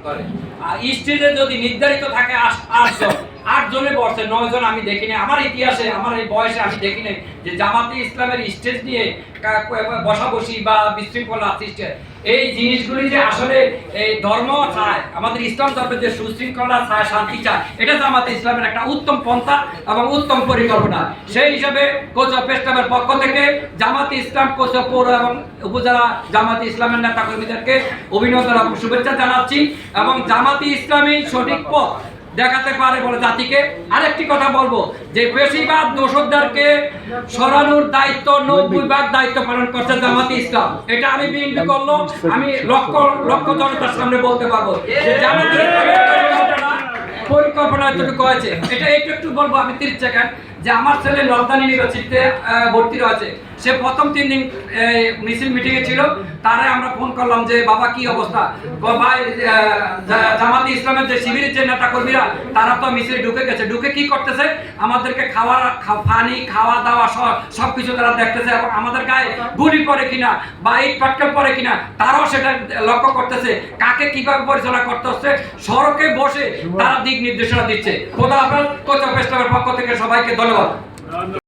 করে। আর স্টেজে যদি নির্ধারিত থাকে 8 জন, 8 জনে বসে, 9 জন আমি দেখিনি। আমার ইতিহাসে, আমার এই বয়সে আমি দেখিনি যে জামাতে ইসলামের স্টেজ নিয়ে বসাবসি বা বিশৃঙ্খলা সৃষ্টি। এই জিনিসগুলি যে আসলে এই ধর্ম চায়, আমাদের ইসলাম ধর্মের যে সুশৃঙ্খলা চায়, শান্তি চায়, এটা জামাতে ইসলামের একটা উত্তম পন্থা এবং উত্তম পরিকল্পনা। সেই হিসাবে কোচা প্রেসক্লাবের পক্ষ থেকে জামাতে ইসলাম কোচা পৌর এবং উপজেলা জামাতে ইসলামের নেতা কর্মীদেরকে অভিনন্দন এবং শুভেচ্ছা জানাচ্ছি এবং জামাতে ইসলামী সঠিক পথ দেখাতে পারে বলে জাতিকে। আরেকটি কথা বলবো যে বেশিরভাগ দোষরদেরকে সরানোর দায়িত্ব 90% দায়িত্ব পালন করছে জামাতে ইসলাম। এটা আমি বিএনপি করলো, আমি লক্ষ লক্ষ জনতার সামনে বলতে পারবো যে জামাতে ইসলামের পরিকল্পনা যতটুকু হয়েছে। এটা একটু বলবো আমি 30 সেকেন্ড যে আমার ছেলে লন্ডন ইউনিভার্সিটিতে ভর্তি রয়েছে। সে প্রথম 3 দিন মিছিল মিটিংয়ে ছিল। তারে আমরা ফোন করলাম যে বাবা কি অবস্থা, ভাই জামাতে ইসলামের যে শিবিরের যে নেতা কর্মীরা তারা তো মিছিলে ঢুকে গেছে, ঢুকে কি করতেছে আমাদেরকে পানি খাওয়া দাওয়া সবকিছু তারা দেখতেছে এবং আমাদের গায়ে গুলি পড়ে কিনা বা ইট পাটকেল পড়ে কিনা তারাও সেটা লক্ষ্য করতেছে। কাকে কিভাবে পরিচালনা করতে হচ্ছে সড়কে বসে তারা দিক নির্দেশনা দিচ্ছে। খোদা হাফেজ। কোচা প্রেসক্লাবের পক্ষ থেকে সবাইকে ধন্যবাদ।